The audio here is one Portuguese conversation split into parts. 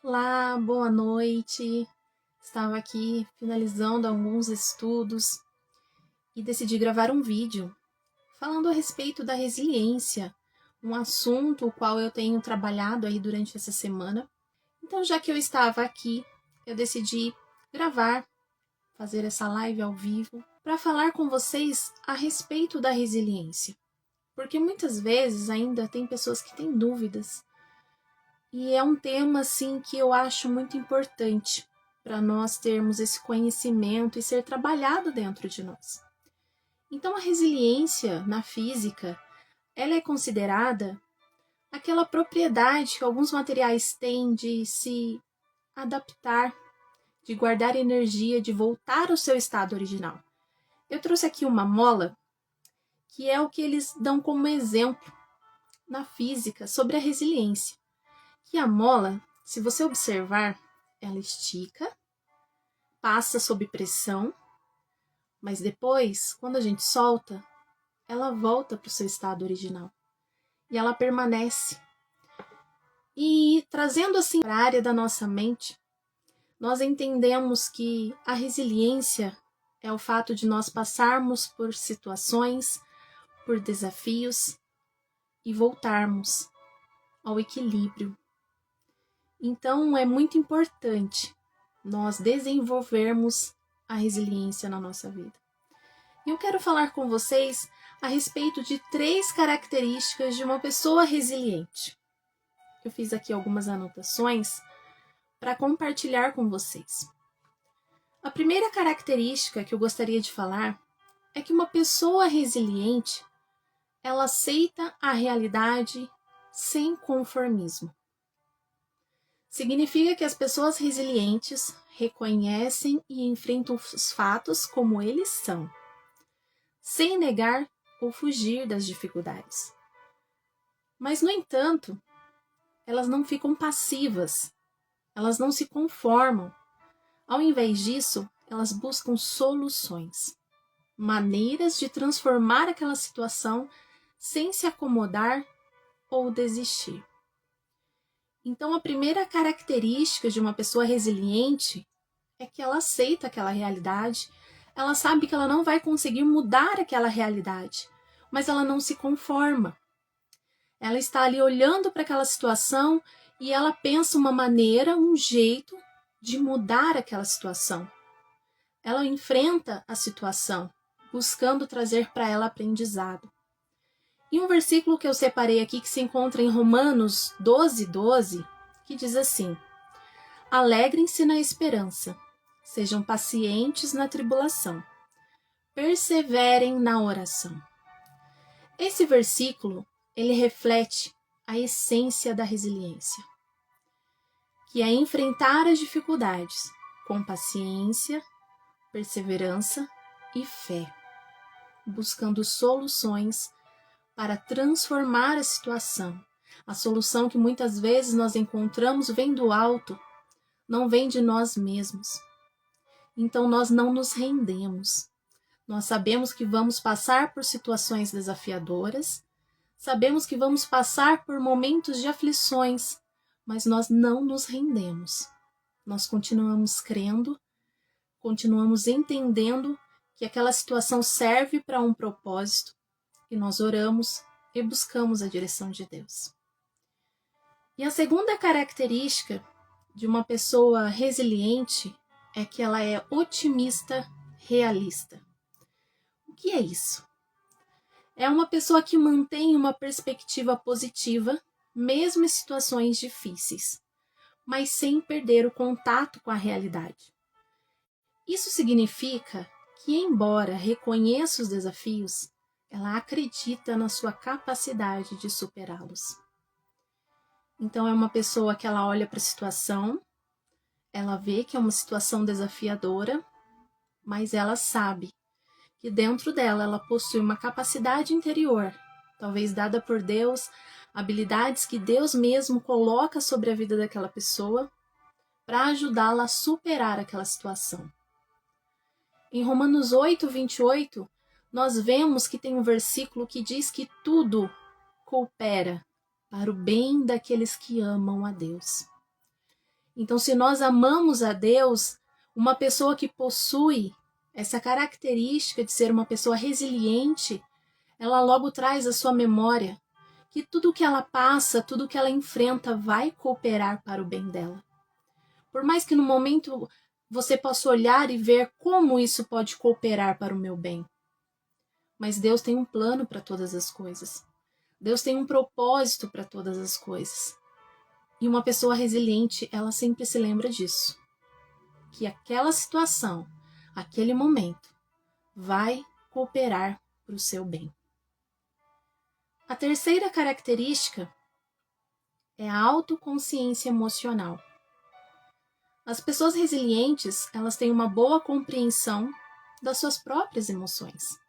Olá, boa noite. Estava aqui finalizando alguns estudos e decidi gravar um vídeo falando a respeito da resiliência, um assunto o qual eu tenho trabalhado aí durante essa semana. Então, já que eu estava aqui, eu decidi gravar, fazer essa live ao vivo para falar com vocês a respeito da resiliência. Porque muitas vezes ainda tem pessoas que têm dúvidas. E é um tema, assim, que eu acho muito importante para nós termos esse conhecimento e ser trabalhado dentro de nós. Então, a resiliência na física, ela é considerada aquela propriedade que alguns materiais têm de se adaptar, de guardar energia, de voltar ao seu estado original. Eu trouxe aqui uma mola, que é o que eles dão como exemplo na física sobre a resiliência. Que a mola, se você observar, ela estica, passa sob pressão, mas depois, quando a gente solta, ela volta para o seu estado original. E ela permanece. E trazendo assim para a área da nossa mente, nós entendemos que a resiliência é o fato de nós passarmos por situações, por desafios e voltarmos ao equilíbrio. Então, é muito importante nós desenvolvermos a resiliência na nossa vida. E eu quero falar com vocês a respeito de 3 características de uma pessoa resiliente. Eu fiz aqui algumas anotações para compartilhar com vocês. A primeira característica que eu gostaria de falar é que uma pessoa resiliente, ela aceita a realidade sem conformismo. Significa que as pessoas resilientes reconhecem e enfrentam os fatos como eles são, sem negar ou fugir das dificuldades. Mas, no entanto, elas não ficam passivas, elas não se conformam. Ao invés disso, elas buscam soluções, maneiras de transformar aquela situação sem se acomodar ou desistir. Então, a primeira característica de uma pessoa resiliente é que ela aceita aquela realidade, ela sabe que ela não vai conseguir mudar aquela realidade, mas ela não se conforma. Ela está ali olhando para aquela situação e ela pensa uma maneira, um jeito de mudar aquela situação. Ela enfrenta a situação, buscando trazer para ela aprendizado. E um versículo que eu separei aqui, que se encontra em Romanos 12:12, que diz assim: Alegrem-se na esperança, sejam pacientes na tribulação, perseverem na oração. Esse versículo, ele reflete a essência da resiliência, que é enfrentar as dificuldades com paciência, perseverança e fé, buscando soluções para transformar a situação. A solução que muitas vezes nós encontramos vem do alto, não vem de nós mesmos. Então nós não nos rendemos. Nós sabemos que vamos passar por situações desafiadoras, sabemos que vamos passar por momentos de aflições, mas nós não nos rendemos. Nós continuamos crendo, continuamos entendendo que aquela situação serve para um propósito, e nós oramos e buscamos a direção de Deus. E a segunda característica de uma pessoa resiliente é que ela é otimista realista. O que é isso? É uma pessoa que mantém uma perspectiva positiva, mesmo em situações difíceis, mas sem perder o contato com a realidade. Isso significa que, embora reconheça os desafios, ela acredita na sua capacidade de superá-los. Então, é uma pessoa que ela olha para a situação, ela vê que é uma situação desafiadora, mas ela sabe que dentro dela ela possui uma capacidade interior, talvez dada por Deus, habilidades que Deus mesmo coloca sobre a vida daquela pessoa para ajudá-la a superar aquela situação. Em Romanos 8:28, nós vemos que tem um versículo que diz que tudo coopera para o bem daqueles que amam a Deus. Então, se nós amamos a Deus, uma pessoa que possui essa característica de ser uma pessoa resiliente, ela logo traz à sua memória que tudo que ela passa, tudo que ela enfrenta vai cooperar para o bem dela. Por mais que no momento você possa olhar e ver como isso pode cooperar para o meu bem. Mas Deus tem um plano para todas as coisas. Deus tem um propósito para todas as coisas. E uma pessoa resiliente, ela sempre se lembra disso. Que aquela situação, aquele momento, vai cooperar para o seu bem. A terceira característica é a autoconsciência emocional. As pessoas resilientes, elas têm uma boa compreensão das suas próprias emoções.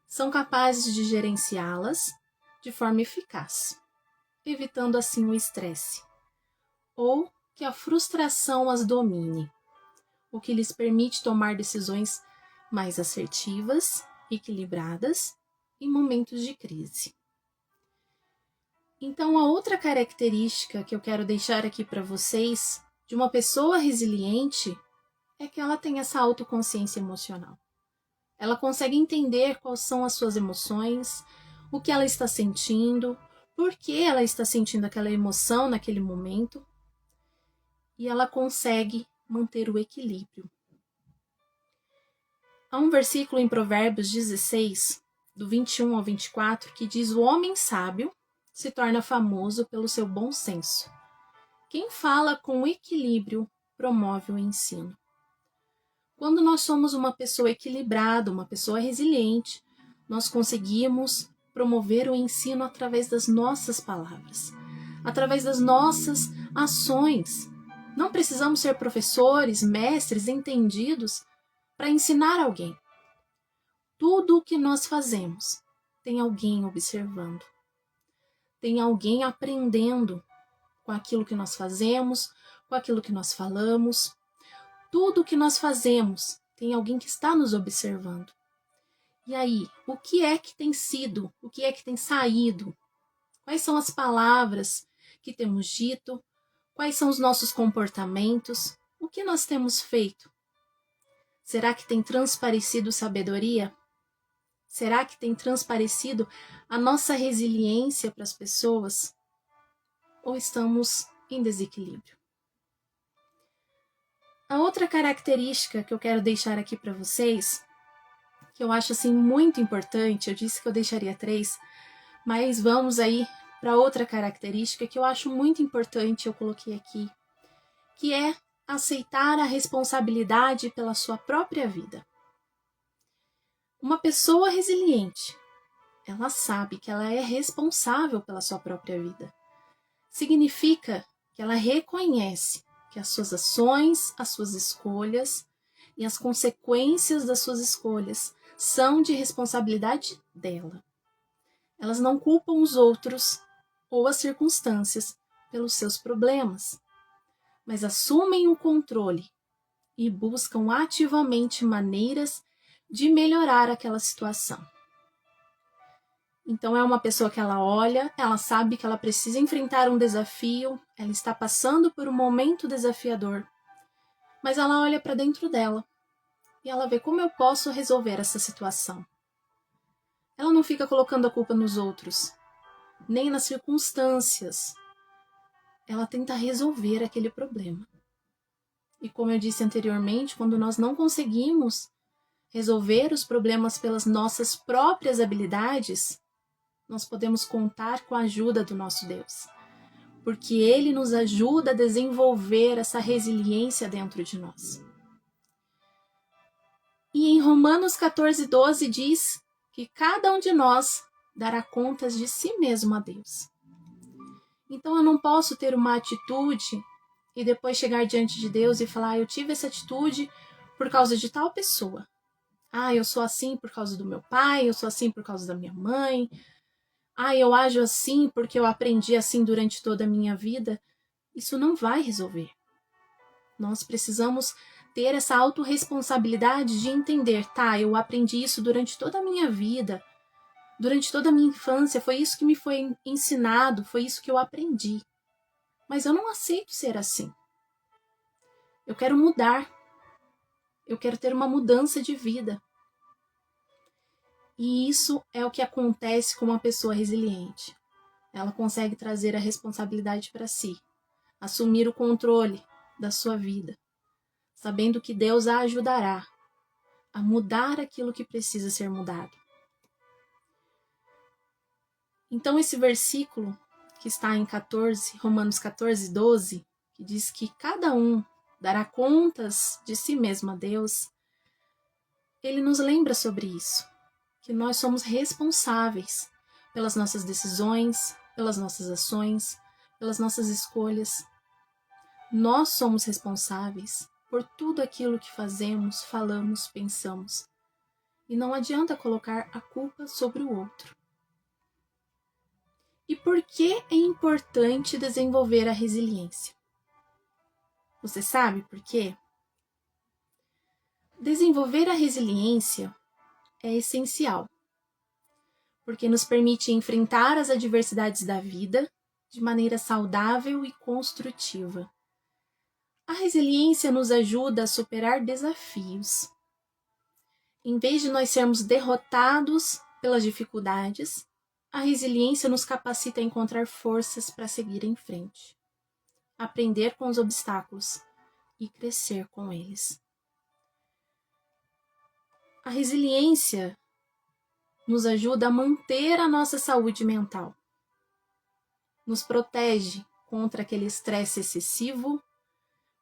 São capazes de gerenciá-las de forma eficaz, evitando assim o estresse, ou que a frustração as domine, o que lhes permite tomar decisões mais assertivas, equilibradas em momentos de crise. Então, a outra característica que eu quero deixar aqui para vocês de uma pessoa resiliente é que ela tem essa autoconsciência emocional. Ela consegue entender quais são as suas emoções, o que ela está sentindo, por que ela está sentindo aquela emoção naquele momento, e ela consegue manter o equilíbrio. Há um versículo em Provérbios 16, do 21 ao 24, que diz: o homem sábio se torna famoso pelo seu bom senso. Quem fala com equilíbrio promove o ensino. Quando nós somos uma pessoa equilibrada, uma pessoa resiliente, nós conseguimos promover o ensino através das nossas palavras, através das nossas ações. Não precisamos ser professores, mestres, entendidos para ensinar alguém. Tudo o que nós fazemos tem alguém observando, tem alguém aprendendo com aquilo que nós fazemos, com aquilo que nós falamos. Tudo o que nós fazemos tem alguém que está nos observando. E aí, o que é que tem sido? O que é que tem saído? Quais são as palavras que temos dito? Quais são os nossos comportamentos? O que nós temos feito? Será que tem transparecido sabedoria? Será que tem transparecido a nossa resiliência para as pessoas? Ou estamos em desequilíbrio? A outra característica que eu quero deixar aqui para vocês, que eu acho assim muito importante, eu disse que eu deixaria 3, mas vamos aí para outra característica que eu acho muito importante, eu coloquei aqui, que é aceitar a responsabilidade pela sua própria vida. Uma pessoa resiliente, ela sabe que ela é responsável pela sua própria vida. Significa que ela reconhece que as suas ações, as suas escolhas e as consequências das suas escolhas são de responsabilidade dela. Elas não culpam os outros ou as circunstâncias pelos seus problemas, mas assumem o controle e buscam ativamente maneiras de melhorar aquela situação. Então é uma pessoa que ela olha, ela sabe que ela precisa enfrentar um desafio, ela está passando por um momento desafiador, mas ela olha para dentro dela e ela vê como eu posso resolver essa situação. Ela não fica colocando a culpa nos outros, nem nas circunstâncias. Ela tenta resolver aquele problema. E como eu disse anteriormente, quando nós não conseguimos resolver os problemas pelas nossas próprias habilidades, nós podemos contar com a ajuda do nosso Deus, porque Ele nos ajuda a desenvolver essa resiliência dentro de nós. E em Romanos 14:12 diz que cada um de nós dará contas de si mesmo a Deus. Então eu não posso ter uma atitude e depois chegar diante de Deus e falar: eu tive essa atitude por causa de tal pessoa. Eu sou assim por causa do meu pai, eu sou assim por causa da minha mãe. Eu ajo assim porque eu aprendi assim durante toda a minha vida. Isso não vai resolver. Nós precisamos ter essa autorresponsabilidade de entender, eu aprendi isso durante toda a minha vida, durante toda a minha infância, foi isso que me foi ensinado, foi isso que eu aprendi. Mas eu não aceito ser assim. Eu quero mudar. Eu quero ter uma mudança de vida. E isso é o que acontece com uma pessoa resiliente. Ela consegue trazer a responsabilidade para si, assumir o controle da sua vida, sabendo que Deus a ajudará a mudar aquilo que precisa ser mudado. Então esse versículo que está em Romanos 14, 12, que diz que cada um dará contas de si mesmo a Deus, ele nos lembra sobre isso, que nós somos responsáveis pelas nossas decisões, pelas nossas ações, pelas nossas escolhas. Nós somos responsáveis por tudo aquilo que fazemos, falamos, pensamos. E não adianta colocar a culpa sobre o outro. E por que é importante desenvolver a resiliência? Você sabe por quê? Desenvolver a resiliência é essencial, porque nos permite enfrentar as adversidades da vida de maneira saudável e construtiva. A resiliência nos ajuda a superar desafios. Em vez de nós sermos derrotados pelas dificuldades, a resiliência nos capacita a encontrar forças para seguir em frente, aprender com os obstáculos e crescer com eles. A resiliência nos ajuda a manter a nossa saúde mental, nos protege contra aquele estresse excessivo,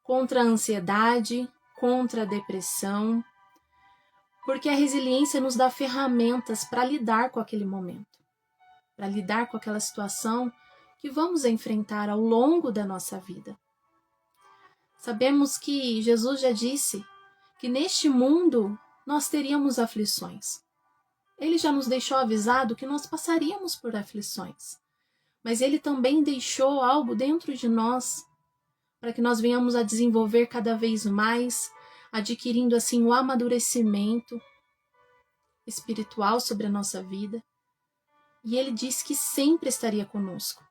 contra a ansiedade, contra a depressão, porque a resiliência nos dá ferramentas para lidar com aquele momento, para lidar com aquela situação que vamos enfrentar ao longo da nossa vida. Sabemos que Jesus já disse que neste mundo nós teríamos aflições. Ele já nos deixou avisado que nós passaríamos por aflições, mas ele também deixou algo dentro de nós para que nós venhamos a desenvolver cada vez mais, adquirindo assim o amadurecimento espiritual sobre a nossa vida. E ele disse que sempre estaria conosco.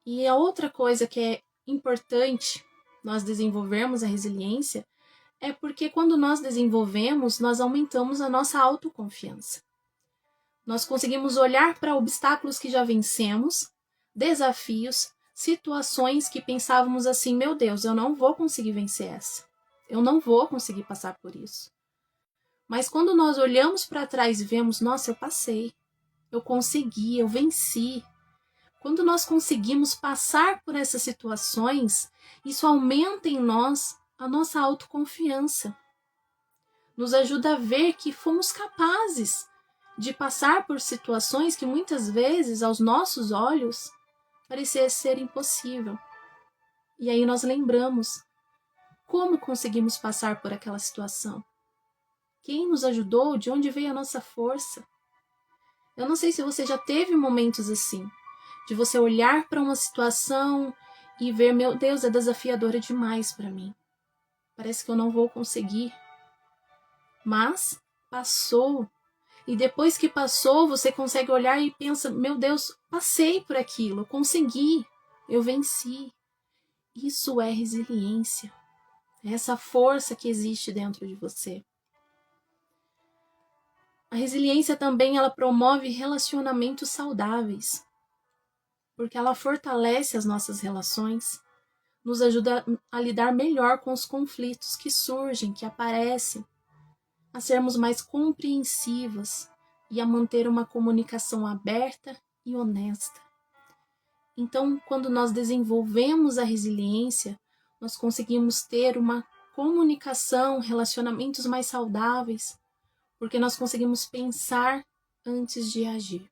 E a outra coisa que é importante nós desenvolvermos a resiliência é porque quando nós desenvolvemos, nós aumentamos a nossa autoconfiança. Nós conseguimos olhar para obstáculos que já vencemos, desafios, situações que pensávamos assim, meu Deus, eu não vou conseguir vencer essa. Eu não vou conseguir passar por isso. Mas quando nós olhamos para trás e vemos, nossa, eu passei, eu consegui, eu venci. Quando nós conseguimos passar por essas situações, isso aumenta em nós a nossa autoconfiança. Nos ajuda a ver que fomos capazes de passar por situações que muitas vezes, aos nossos olhos, parecia ser impossível. E aí nós lembramos como conseguimos passar por aquela situação. Quem nos ajudou? De onde veio a nossa força? Eu não sei se você já teve momentos assim, de você olhar para uma situação e ver, meu Deus, é desafiadora demais para mim. Parece que eu não vou conseguir. Mas passou. E depois que passou, você consegue olhar e pensa, meu Deus, passei por aquilo, eu consegui, eu venci. Isso é resiliência. É essa força que existe dentro de você. A resiliência também ela promove relacionamentos saudáveis, porque ela fortalece as nossas relações, nos ajuda a lidar melhor com os conflitos que surgem, que aparecem, a sermos mais compreensivas e a manter uma comunicação aberta e honesta. Então, quando nós desenvolvemos a resiliência, nós conseguimos ter uma comunicação, relacionamentos mais saudáveis, porque nós conseguimos pensar antes de agir.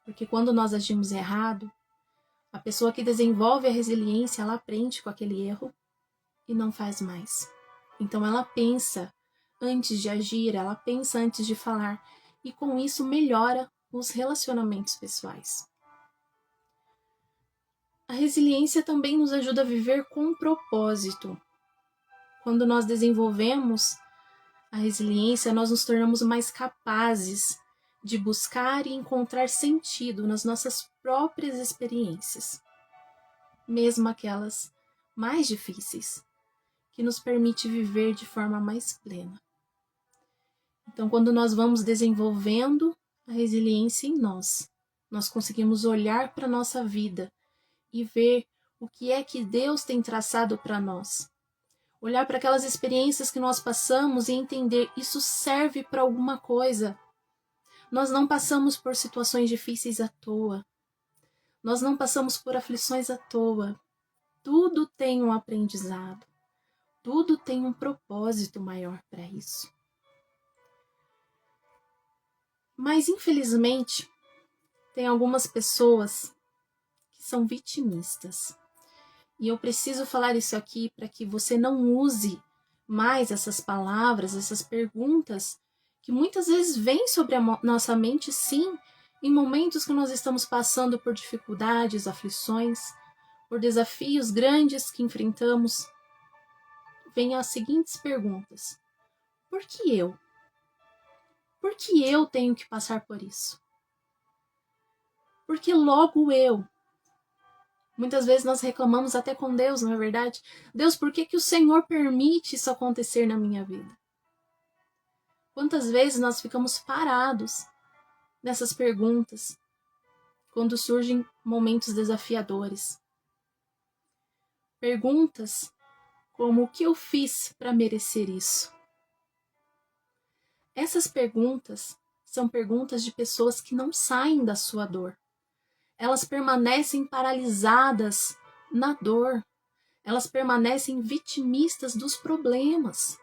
Porque quando nós agimos errado, a pessoa que desenvolve a resiliência, ela aprende com aquele erro e não faz mais. Então ela pensa antes de agir, ela pensa antes de falar, e com isso melhora os relacionamentos pessoais. A resiliência também nos ajuda a viver com propósito. Quando nós desenvolvemos a resiliência, nós nos tornamos mais capazes de buscar e encontrar sentido nas nossas próprias experiências. mesmo aquelas mais difíceis, que nos permite viver de forma mais plena. Então, quando nós vamos desenvolvendo a resiliência em nós, nós conseguimos olhar para a nossa vida e ver o que é que Deus tem traçado para nós. Olhar para aquelas experiências que nós passamos e entender isso serve para alguma coisa. Nós não passamos por situações difíceis à toa. Nós não passamos por aflições à toa. Tudo tem um aprendizado. Tudo tem um propósito maior para isso. Mas, infelizmente, tem algumas pessoas que são vitimistas. E eu preciso falar isso aqui para que você não use mais essas palavras, essas perguntas, que muitas vezes vêm sobre a nossa mente, sim, em momentos que nós estamos passando por dificuldades, aflições, por desafios grandes que enfrentamos. Vêm as seguintes perguntas: por que eu? Por que eu tenho que passar por isso? Por que logo eu? Muitas vezes nós reclamamos até com Deus, não é verdade? Deus, por que o Senhor permite isso acontecer na minha vida? Quantas vezes nós ficamos parados nessas perguntas quando surgem momentos desafiadores? Perguntas como: o que eu fiz para merecer isso? Essas perguntas são perguntas de pessoas que não saem da sua dor. Elas permanecem paralisadas na dor. Elas permanecem vitimistas dos problemas.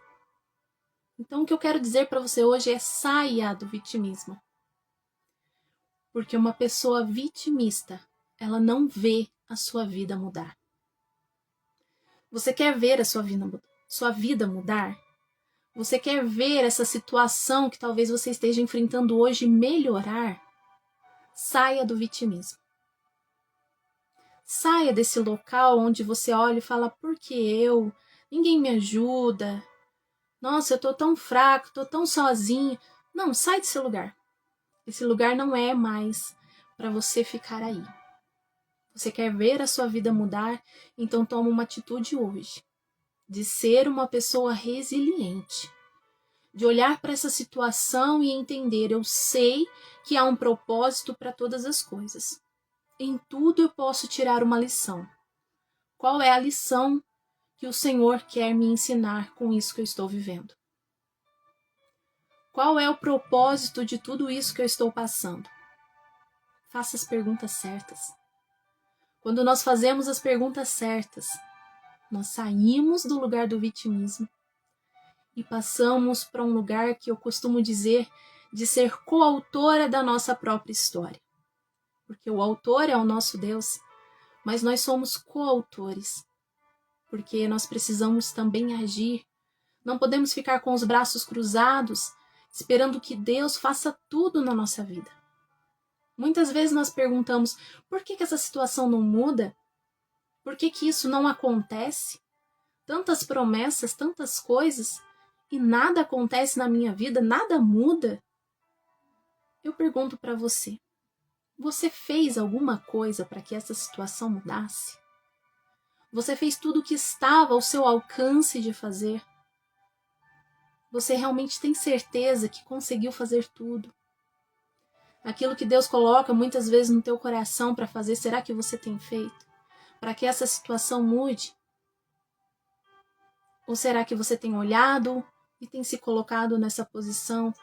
Então, o que eu quero dizer para você hoje é: saia do vitimismo. Porque uma pessoa vitimista, ela não vê a sua vida mudar. Você quer ver a sua vida mudar? Você quer ver essa situação que talvez você esteja enfrentando hoje melhorar? Saia do vitimismo. Saia desse local onde você olha e fala: por que eu? Ninguém me ajuda. Nossa, eu tô tão fraco, tô tão sozinho. Não, sai desse lugar. Esse lugar não é mais para você ficar aí. Você quer ver a sua vida mudar? Então toma uma atitude hoje de ser uma pessoa resiliente. De olhar para essa situação e entender: eu sei que há um propósito para todas as coisas. Em tudo eu posso tirar uma lição. Qual é a lição que o Senhor quer me ensinar com isso que eu estou vivendo? Qual é o propósito de tudo isso que eu estou passando? Faça as perguntas certas. Quando nós fazemos as perguntas certas, nós saímos do lugar do vitimismo e passamos para um lugar que eu costumo dizer de ser coautora da nossa própria história. Porque o autor é o nosso Deus, mas nós somos coautores, porque nós precisamos também agir. Não podemos ficar com os braços cruzados, esperando que Deus faça tudo na nossa vida. Muitas vezes nós perguntamos: por que essa situação não muda? Por que isso não acontece? Tantas promessas, tantas coisas, e nada acontece na minha vida, nada muda. Eu pergunto para você: você fez alguma coisa para que essa situação mudasse? Você fez tudo o que estava ao seu alcance de fazer? Você realmente tem certeza que conseguiu fazer tudo? Aquilo que Deus coloca muitas vezes no teu coração para fazer, será que você tem feito? Para que essa situação mude? Ou será que você tem olhado e tem se colocado nessa posição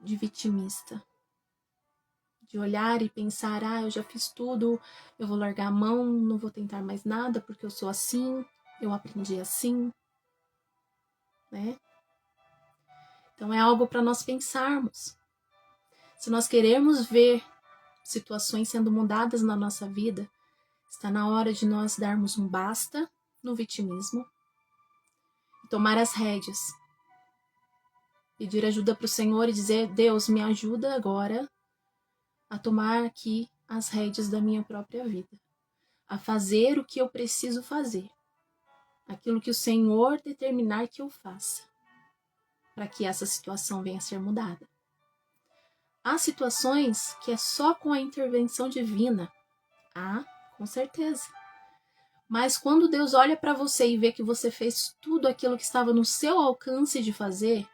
de vitimista? De olhar e pensar: eu já fiz tudo, eu vou largar a mão, não vou tentar mais nada porque eu sou assim, eu aprendi assim, né? Então é algo para nós pensarmos. Se nós queremos ver situações sendo mudadas na nossa vida, está na hora de nós darmos um basta no vitimismo e tomar as rédeas. Pedir ajuda para o Senhor e dizer: Deus, me ajuda agora a tomar aqui as rédeas da minha própria vida, a fazer o que eu preciso fazer, aquilo que o Senhor determinar que eu faça, para que essa situação venha a ser mudada. Há situações que é só com a intervenção divina. Com certeza. Mas quando Deus olha para você e vê que você fez tudo aquilo que estava no seu alcance de fazer,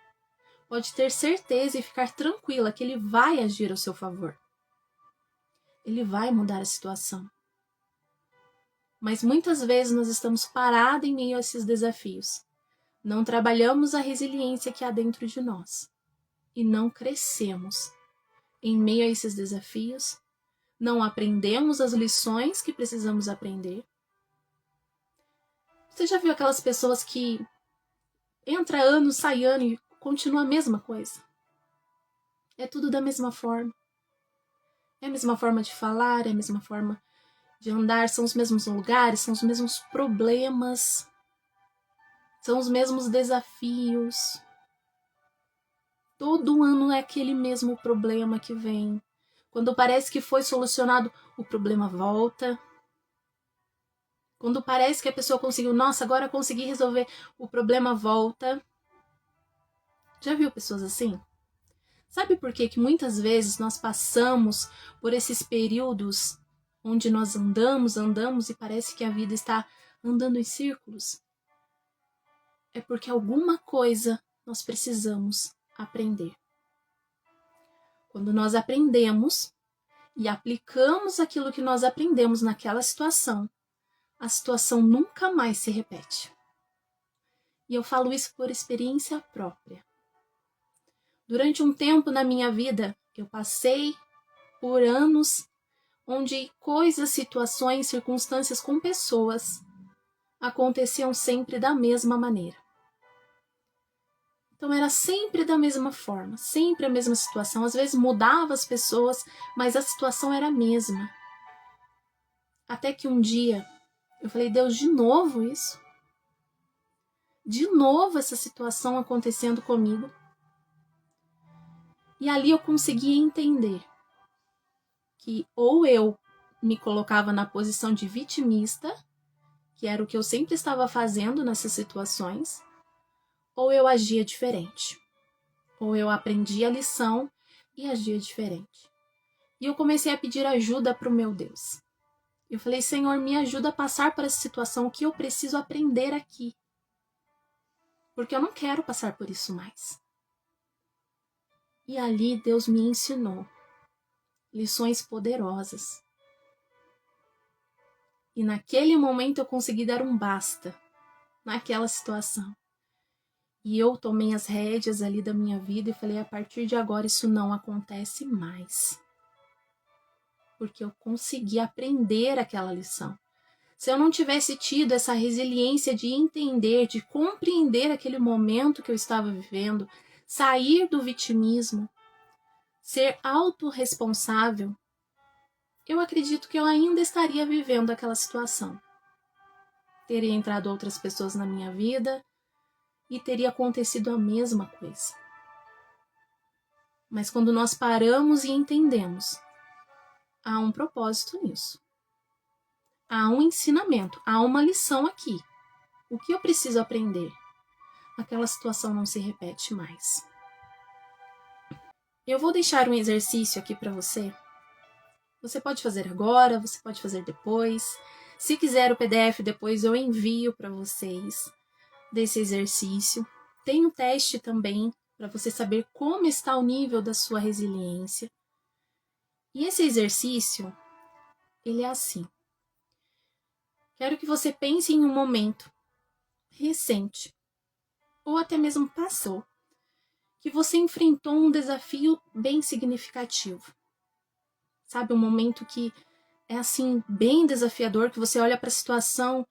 pode ter certeza e ficar tranquila que Ele vai agir ao seu favor. Ele vai mudar a situação. Mas muitas vezes nós estamos parados em meio a esses desafios. Não trabalhamos a resiliência que há dentro de nós. E não crescemos em meio a esses desafios. Não aprendemos as lições que precisamos aprender. Você já viu aquelas pessoas que entra ano, sai ano e continua a mesma coisa? É tudo da mesma forma. É a mesma forma de falar, é a mesma forma de andar, são os mesmos lugares, são os mesmos problemas, são os mesmos desafios. Todo ano é aquele mesmo problema que vem. Quando parece que foi solucionado, o problema volta. Quando parece que a pessoa conseguiu, nossa, agora consegui resolver, o problema volta. Já viu pessoas assim? Sabe por que muitas vezes nós passamos por esses períodos onde nós andamos e parece que a vida está andando em círculos? É porque alguma coisa nós precisamos aprender. Quando nós aprendemos e aplicamos aquilo que nós aprendemos naquela situação, a situação nunca mais se repete. E eu falo isso por experiência própria. Durante um tempo na minha vida, eu passei por anos onde coisas, situações, circunstâncias com pessoas aconteciam sempre da mesma maneira. Então era sempre da mesma forma, sempre a mesma situação. Às vezes mudava as pessoas, mas a situação era a mesma. Até que um dia eu falei, Deus, de novo isso? De novo essa situação acontecendo comigo? E ali eu consegui entender que ou eu me colocava na posição de vitimista, que era o que eu sempre estava fazendo nessas situações, ou eu agia diferente. Ou eu aprendi a lição e agia diferente. E eu comecei a pedir ajuda para o meu Deus. Eu falei, Senhor, me ajuda a passar por essa situação, o que eu preciso aprender aqui. Porque eu não quero passar por isso mais. E ali Deus me ensinou lições poderosas. E naquele momento eu consegui dar um basta naquela situação. E eu tomei as rédeas ali da minha vida e falei, a partir de agora isso não acontece mais. Porque eu consegui aprender aquela lição. Se eu não tivesse tido essa resiliência de entender, de compreender aquele momento que eu estava vivendo, sair do vitimismo, ser autorresponsável, eu acredito que eu ainda estaria vivendo aquela situação. Teria entrado outras pessoas na minha vida e teria acontecido a mesma coisa. Mas quando nós paramos e entendemos, há um propósito nisso. Há um ensinamento, há uma lição aqui. O que eu preciso aprender? Aquela situação não se repete mais. Eu vou deixar um exercício aqui para você. Você pode fazer agora, você pode fazer depois. Se quiser o PDF depois eu envio para vocês desse exercício. Tem um teste também para você saber como está o nível da sua resiliência. E esse exercício, ele é assim. Quero que você pense em um momento recente, ou até mesmo passou, que você enfrentou um desafio bem significativo. Sabe, um momento que é assim, bem desafiador, que você olha para a situação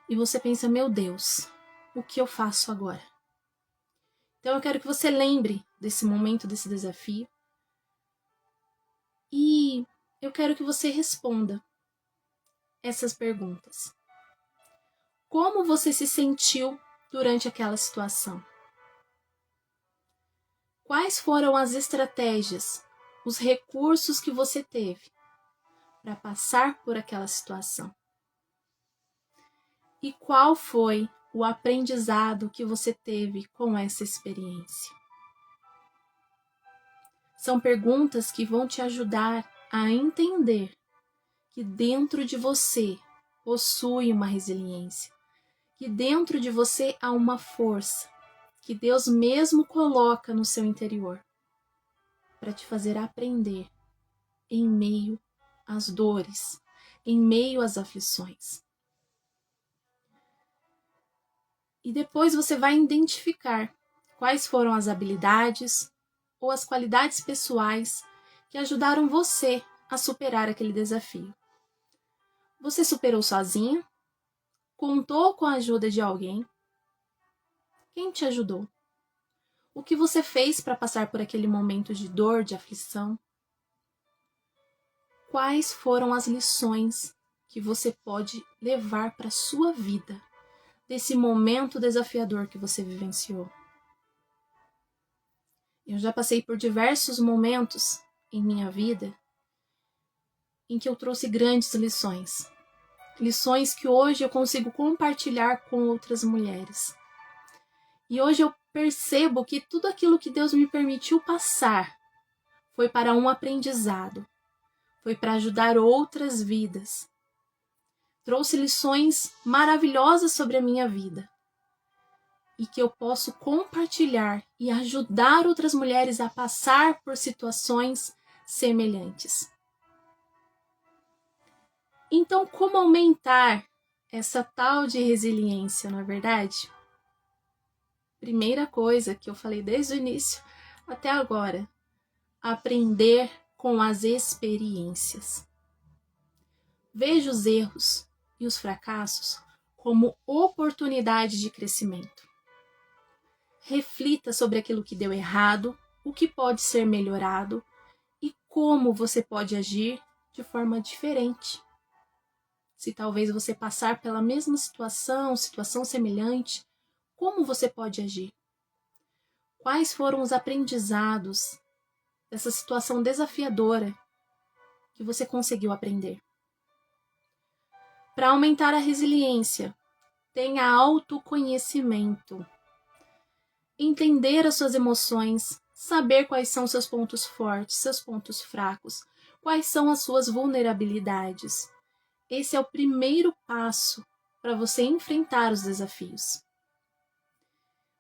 e você pensa, meu Deus, o que eu faço agora? Então eu quero que você lembre desse momento, desse desafio. E eu quero que você responda essas perguntas. Como você se sentiu durante aquela situação? Quais foram as estratégias, os recursos que você teve para passar por aquela situação? E qual foi o aprendizado que você teve com essa experiência? São perguntas que vão te ajudar a entender que dentro de você possui uma resiliência, que dentro de você há uma força que Deus mesmo coloca no seu interior para te fazer aprender em meio às dores, em meio às aflições. E depois você vai identificar quais foram as habilidades ou as qualidades pessoais que ajudaram você a superar aquele desafio. Você superou sozinho? Contou com a ajuda de alguém? Quem te ajudou? O que você fez para passar por aquele momento de dor, de aflição? Quais foram as lições que você pode levar para a sua vida desse momento desafiador que você vivenciou? Eu já passei por diversos momentos em minha vida em que eu trouxe grandes lições. Lições que hoje eu consigo compartilhar com outras mulheres. E hoje eu percebo que tudo aquilo que Deus me permitiu passar foi para um aprendizado, foi para ajudar outras vidas. Trouxe lições maravilhosas sobre a minha vida e que eu posso compartilhar e ajudar outras mulheres a passar por situações semelhantes. Então, como aumentar essa tal de resiliência, não é verdade? Primeira coisa que eu falei desde o início até agora, aprender com as experiências. Veja os erros e os fracassos como oportunidade de crescimento. Reflita sobre aquilo que deu errado, o que pode ser melhorado e como você pode agir de forma diferente. Se talvez você passar pela mesma situação semelhante, como você pode agir? Quais foram os aprendizados dessa situação desafiadora que você conseguiu aprender? Para aumentar a resiliência, tenha autoconhecimento. Entender as suas emoções, saber quais são seus pontos fortes, seus pontos fracos, quais são as suas vulnerabilidades. Esse é o primeiro passo para você enfrentar os desafios.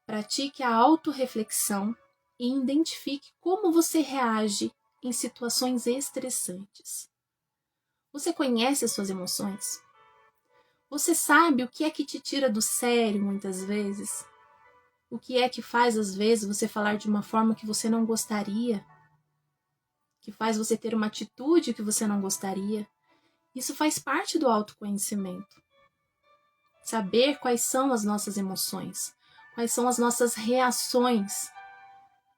Pratique a autorreflexão e identifique como você reage em situações estressantes. Você conhece as suas emoções? Você sabe o que é que te tira do sério muitas vezes? O que é que faz às vezes você falar de uma forma que você não gostaria? Que faz você ter uma atitude que você não gostaria? Isso faz parte do autoconhecimento. Saber quais são as nossas emoções, quais são as nossas reações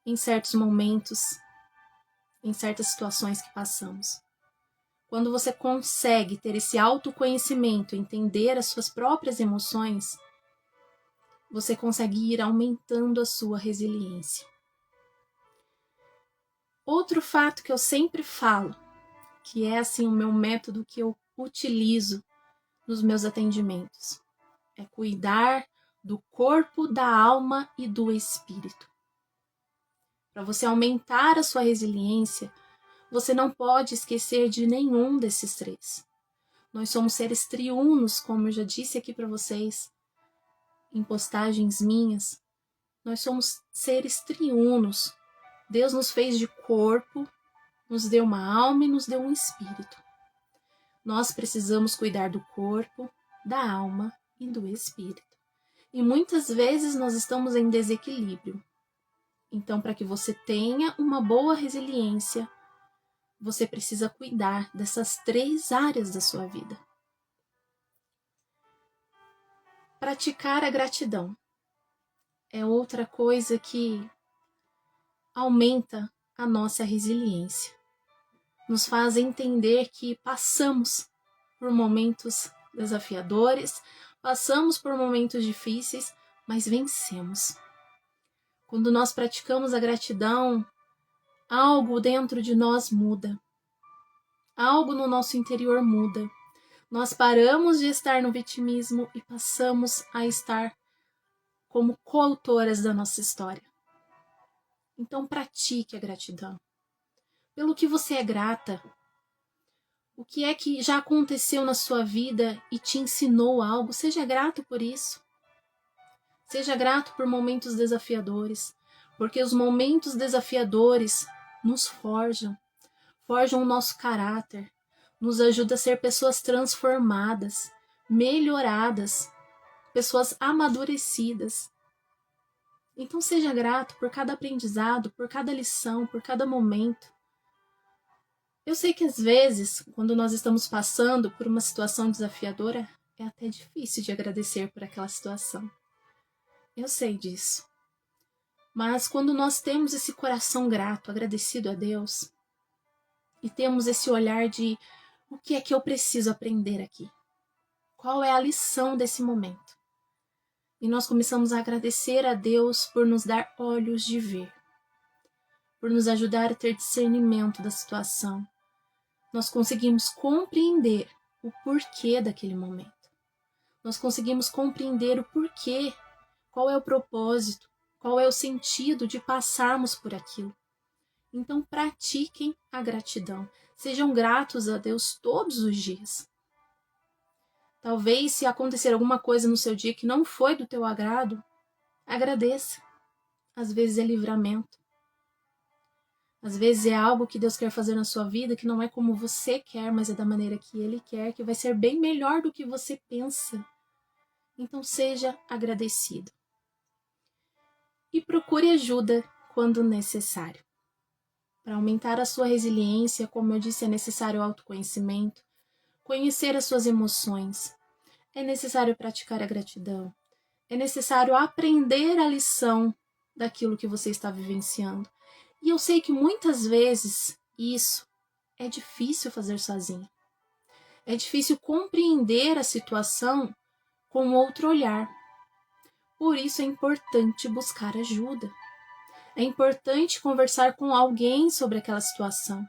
em certos momentos, em certas situações que passamos. Quando você consegue ter esse autoconhecimento, entender as suas próprias emoções, você consegue ir aumentando a sua resiliência. Outro fato que eu sempre falo, que é assim o meu método que eu utilizo nos meus atendimentos, é cuidar do corpo, da alma e do espírito. Para você aumentar a sua resiliência, você não pode esquecer de nenhum desses três. Nós somos seres triunos, como eu já disse aqui para vocês, em postagens minhas. Nós somos seres triunos. Deus nos fez de corpo, nos deu uma alma e nos deu um espírito. Nós precisamos cuidar do corpo, da alma e do espírito. E muitas vezes nós estamos em desequilíbrio. Então, para que você tenha uma boa resiliência, você precisa cuidar dessas três áreas da sua vida. Praticar a gratidão é outra coisa que aumenta a nossa resiliência. Nos faz entender que passamos por momentos desafiadores, passamos por momentos difíceis, mas vencemos. Quando nós praticamos a gratidão, algo dentro de nós muda. Algo no nosso interior muda. Nós paramos de estar no vitimismo e passamos a estar como coautoras da nossa história. Então pratique a gratidão. Pelo que você é grata. O que é que já aconteceu na sua vida e te ensinou algo? Seja grato por isso. Seja grato por momentos desafiadores, porque os momentos desafiadores nos forjam o nosso caráter, nos ajuda a ser pessoas transformadas, melhoradas, pessoas amadurecidas. Então seja grato por cada aprendizado, por cada lição, por cada momento. Eu sei que às vezes, quando nós estamos passando por uma situação desafiadora, é até difícil de agradecer por aquela situação. Eu sei disso. Mas quando nós temos esse coração grato, agradecido a Deus, e temos esse olhar de o que é que eu preciso aprender aqui? Qual é a lição desse momento? E nós começamos a agradecer a Deus por nos dar olhos de ver, por nos ajudar a ter discernimento da situação. Nós conseguimos compreender o porquê daquele momento. Nós conseguimos compreender o porquê, qual é o propósito, qual é o sentido de passarmos por aquilo. Então pratiquem a gratidão. Sejam gratos a Deus todos os dias. Talvez se acontecer alguma coisa no seu dia que não foi do teu agrado, agradeça. Às vezes é livramento. Às vezes é algo que Deus quer fazer na sua vida que não é como você quer, mas é da maneira que Ele quer, que vai ser bem melhor do que você pensa. Então seja agradecido. E procure ajuda quando necessário. Para aumentar a sua resiliência, como eu disse, é necessário autoconhecimento, conhecer as suas emoções, é necessário praticar a gratidão, é necessário aprender a lição daquilo que você está vivenciando. E eu sei que muitas vezes isso é difícil fazer sozinho. É difícil compreender a situação com outro olhar. Por isso é importante buscar ajuda. É importante conversar com alguém sobre aquela situação.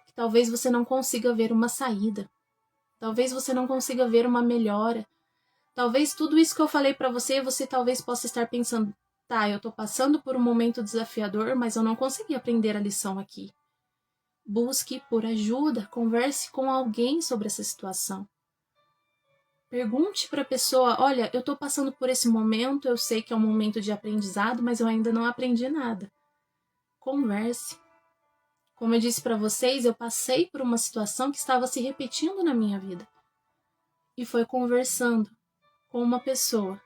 Que talvez você não consiga ver uma saída. Talvez você não consiga ver uma melhora. Talvez tudo isso que eu falei para você talvez possa estar pensando, tá, eu tô passando por um momento desafiador, mas eu não consegui aprender a lição aqui. Busque por ajuda, converse com alguém sobre essa situação. Pergunte para a pessoa, olha, eu tô passando por esse momento, eu sei que é um momento de aprendizado, mas eu ainda não aprendi nada. Converse. Como eu disse para vocês, eu passei por uma situação que estava se repetindo na minha vida. E foi conversando com uma pessoa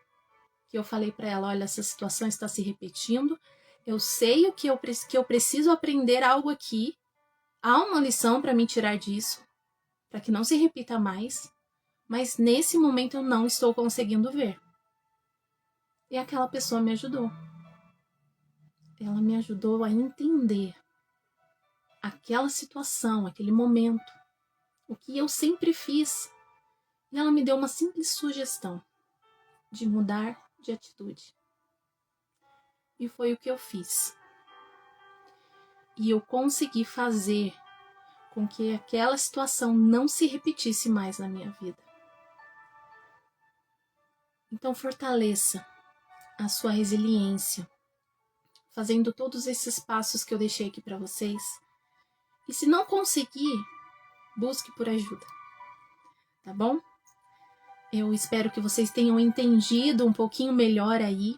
que eu falei para ela, olha, essa situação está se repetindo, eu sei que eu preciso aprender algo aqui, há uma lição para me tirar disso, para que não se repita mais, mas nesse momento eu não estou conseguindo ver. E aquela pessoa me ajudou. Ela me ajudou a entender aquela situação, aquele momento, o que eu sempre fiz. E ela me deu uma simples sugestão de mudar de atitude. E foi o que eu fiz. E eu consegui fazer com que aquela situação não se repetisse mais na minha vida. Então fortaleça a sua resiliência, fazendo todos esses passos que eu deixei aqui para vocês. E se não conseguir, busque por ajuda, tá bom? Eu espero que vocês tenham entendido um pouquinho melhor aí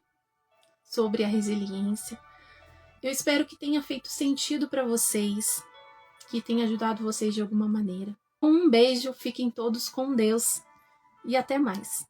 sobre a resiliência. Eu espero que tenha feito sentido para vocês, que tenha ajudado vocês de alguma maneira. Um beijo, fiquem todos com Deus e até mais.